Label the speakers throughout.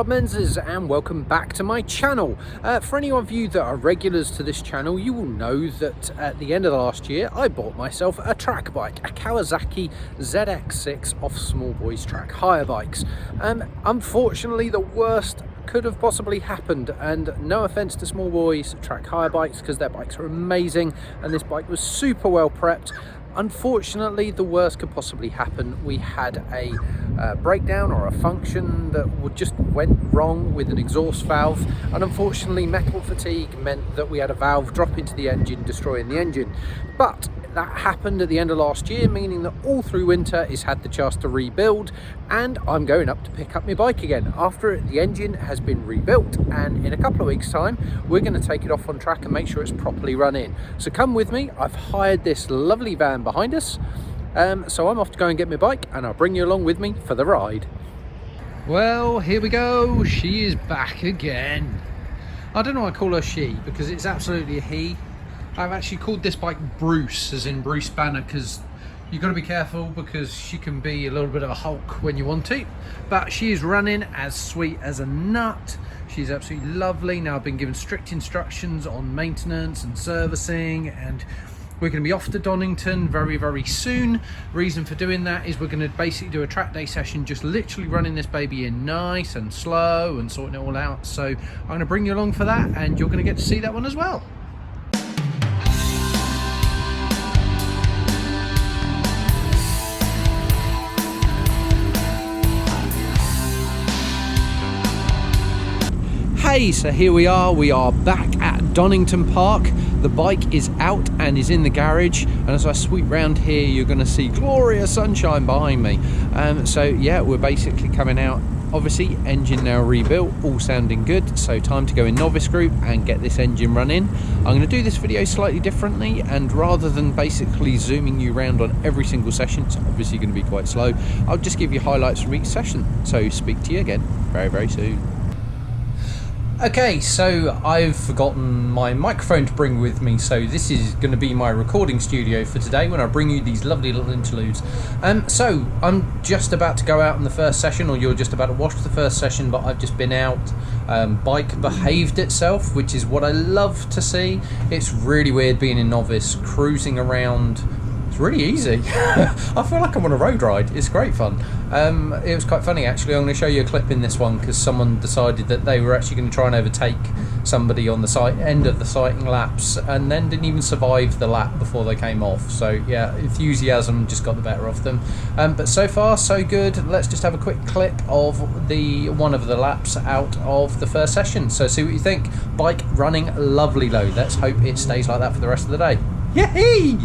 Speaker 1: Rob Menzies and welcome back to my channel. For any of you that are regulars to this channel, you will know that at the end of the last year I bought myself a track bike, a Kawasaki ZX6 off small boys track hire bikes. Unfortunately the worst could have possibly happened, and no offense to small boys track hire bikes because their bikes are amazing and this bike was super well prepped. Unfortunately, the worst could possibly happen. We had a breakdown or a function that just went wrong with an exhaust valve, and unfortunately metal fatigue meant that we had a valve drop into the engine, destroying the engine. But that happened at the end of last year, meaning that all through winter it's had the chance to rebuild, and I'm going up to pick up my bike again after the engine has been rebuilt, and in a couple of weeks time we're going to take it off on track and make sure it's properly run in. So come with me. I've hired this lovely van behind us, so I'm off to go and get my bike and I'll bring you along with me for the ride. Well, here we go. She is back again. I don't know why I call her she, because it's absolutely a he. I've actually called this bike Bruce, as in Bruce Banner, because you've got to be careful because she can be a little bit of a Hulk when you want to. But she is running as sweet as a nut. She's absolutely lovely. Now I've been given strict instructions on maintenance and servicing, and we're going to be off to Donnington very, very soon. Reason for doing that is we're going to basically do a track day session, just literally running this baby in nice and slow and sorting it all out. So I'm going to bring you along for that, and you're going to get to see that one as well. Hey, so here we are back at Donnington Park. The bike is out and is in the garage, and as I sweep round here you're going to see glorious sunshine behind me. So yeah, we're basically coming out. Obviously engine now rebuilt, all sounding good, so time to go in novice group and get this engine running. I'm going to do this video slightly differently, and rather than basically zooming you around on every single session, it's obviously going to be quite slow, I'll just give you highlights from each session. So speak to you again very, very soon. Okay, so I've forgotten my microphone to bring with me, so this is going to be my recording studio for today when I bring you these lovely little interludes. So I'm just about to go out in the first session, or you're just about to watch the first session, but I've just been out. Bike behaved itself, which is what I love to see. It's really weird being in novice, cruising around. It's really easy. I feel like I'm on a road ride. It's great fun. It was quite funny actually. I'm going to show you a clip in this one because someone decided that they were actually going to try and overtake somebody on the end of the sighting laps, and then didn't even survive the lap before they came off. So yeah, enthusiasm just got the better of them. But so far so good. Let's just have a quick clip of one of the laps out of the first session. So see what you think. Bike running lovely low. Let's hope it stays like that for the rest of the day. Yay!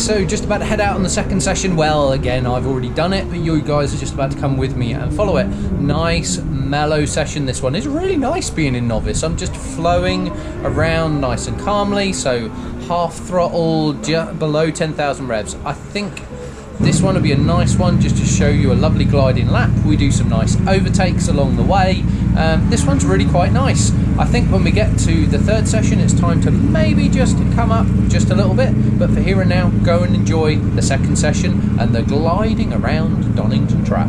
Speaker 1: so just about to head out on the second session. Well, again, I've already done it, but you guys are just about to come with me and follow it. Nice, mellow session this one. It's really nice being in novice. I'm just flowing around nice and calmly, so half throttle, just below 10,000 revs. I think this one will be a nice one just to show you a lovely gliding lap. We do some nice overtakes along the way. This one's really quite nice. I think when we get to the third session, it's time to maybe just come up just a little bit. But for here and now, go and enjoy the second session and the gliding around Donnington track.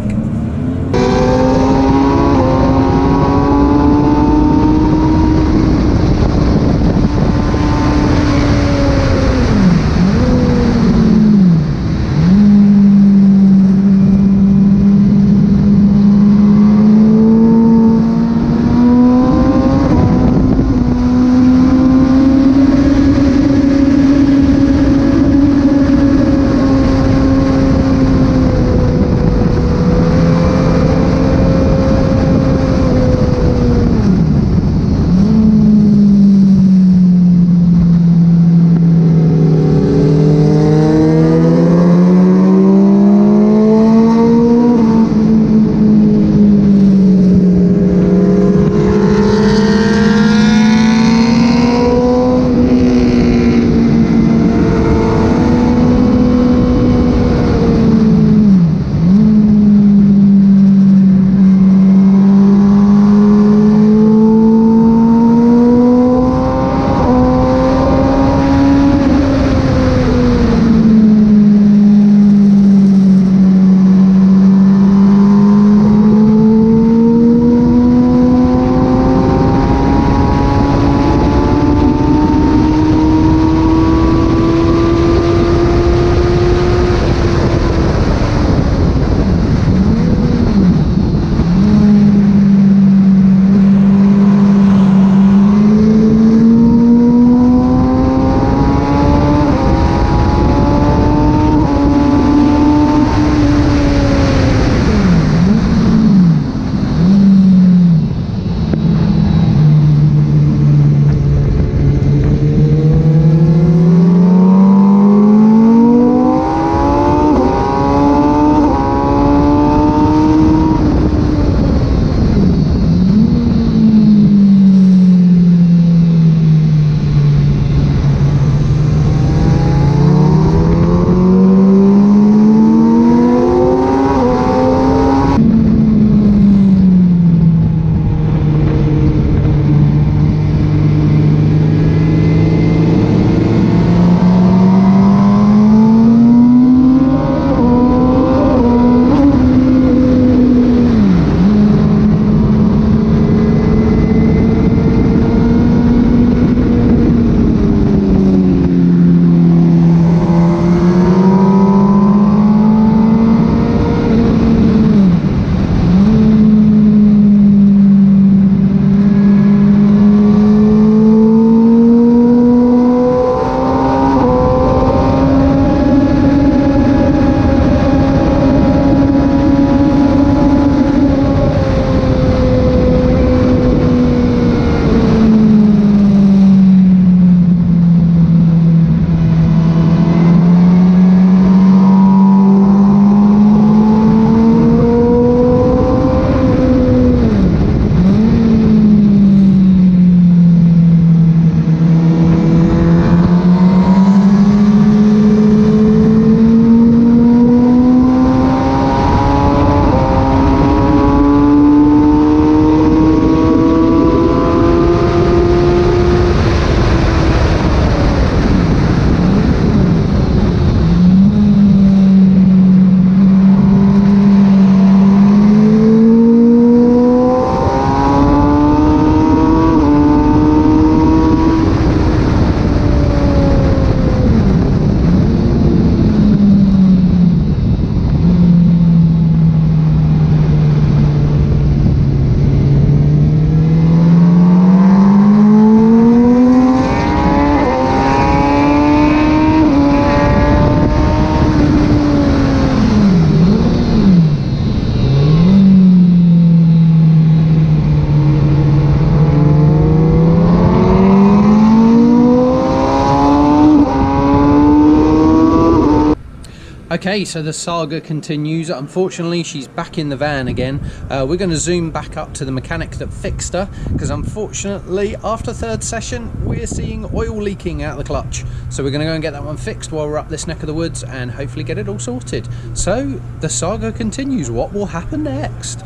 Speaker 1: Okay, so the saga continues. Unfortunately, she's back in the van again. We're going to zoom back up to the mechanic that fixed her, because unfortunately, after third session, we're seeing oil leaking out of the clutch. So we're going to go and get that one fixed while we're up this neck of the woods and hopefully get it all sorted. So the saga continues. What will happen next?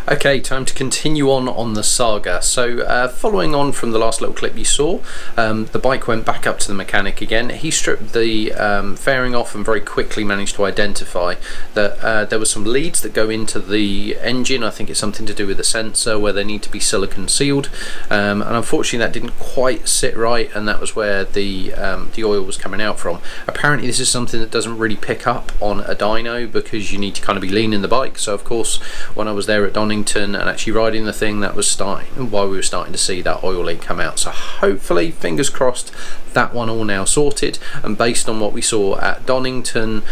Speaker 1: Okay, time to continue on the saga. So following on from the last little clip you saw, the bike went back up to the mechanic again. He stripped the fairing off and very quickly managed to identify that there were some leads that go into the engine. I think it's something to do with the sensor where they need to be silicone sealed, and unfortunately that didn't quite sit right, and that was where the oil was coming out from. Apparently this is something that doesn't really pick up on a dyno because you need to kind of be leaning the bike. So of course when I was there at Donnington and actually riding the thing, that was starting while we were starting to see that oil leak come out. So hopefully, fingers crossed, that one all now sorted, and based on what we saw at Donnington,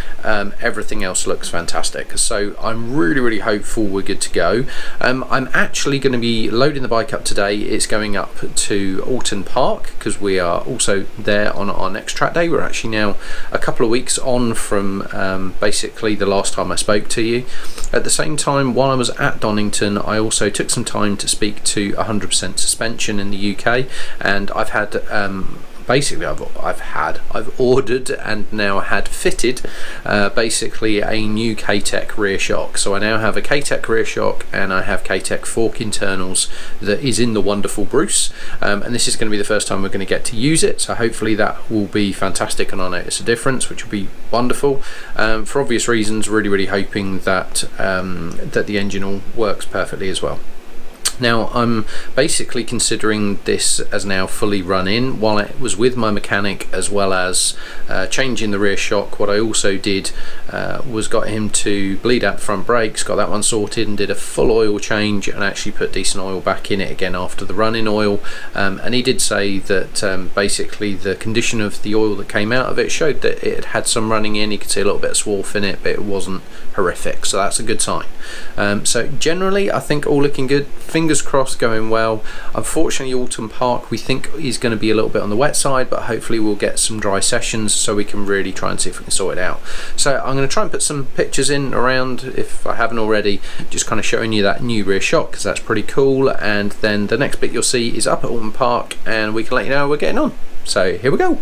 Speaker 1: everything else looks fantastic. So I'm really hopeful we're good to go. I'm actually going to be loading the bike up today. It's going up to Oulton Park because we are also there on our next track day. We're actually now a couple of weeks on from basically the last time I spoke to you. At the same time, while I was at Donnington, I also took some time to speak to 100% Suspension in the UK, and I've had basically I've ordered and now had fitted basically a new K-Tech rear shock. So I now have a K-Tech rear shock and I have K-Tech fork internals that is in the wonderful Bruce, and this is going to be the first time we're going to get to use it, so hopefully that will be fantastic and I'll notice a difference, which will be wonderful. For obvious reasons, really hoping that that the engine all works perfectly as well. Now I'm basically considering this as now fully run in. While it was with my mechanic as well as changing the rear shock, what I also did was got him to bleed out the front brakes, got that one sorted and did a full oil change and actually put decent oil back in it again after the run-in oil, and he did say that basically the condition of the oil that came out of it showed that it had some running in. You could see a little bit of swarf in it, but it wasn't horrific, so that's a good sign. So generally I think all looking good. Fingers crossed, going well. Unfortunately Oulton Park we think is going to be a little bit on the wet side, but hopefully we'll get some dry sessions so we can really try and see if we can sort it out. So I'm going to try and put some pictures in around, if I haven't already, just kind of showing you that new rear shock because that's pretty cool, and then the next bit you'll see is up at Oulton Park and we can let you know how we're getting on. So here we go.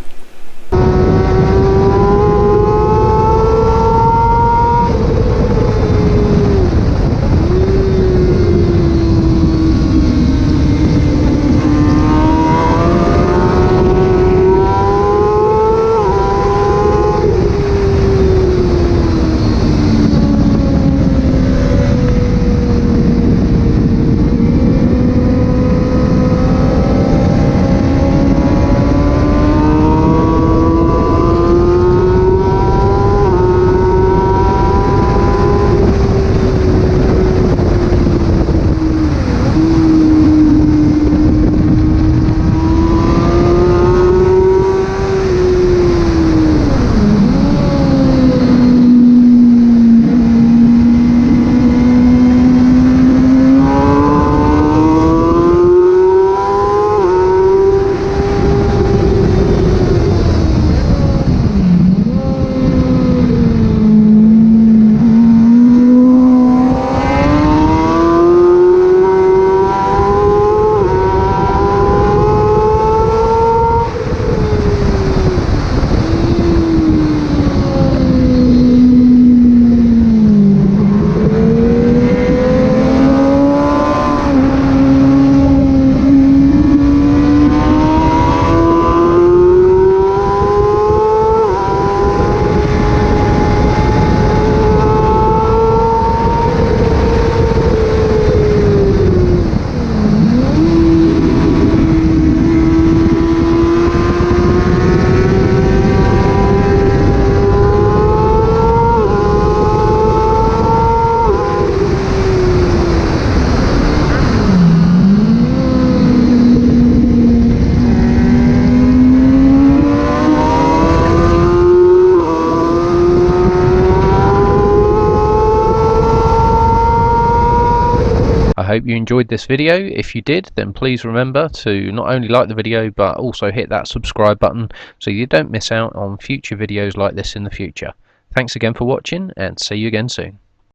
Speaker 2: hope you enjoyed this video. If you did, then please remember to not only like the video but also hit that subscribe button so you don't miss out on future videos like this in the future. Thanks again for watching, and see you again soon.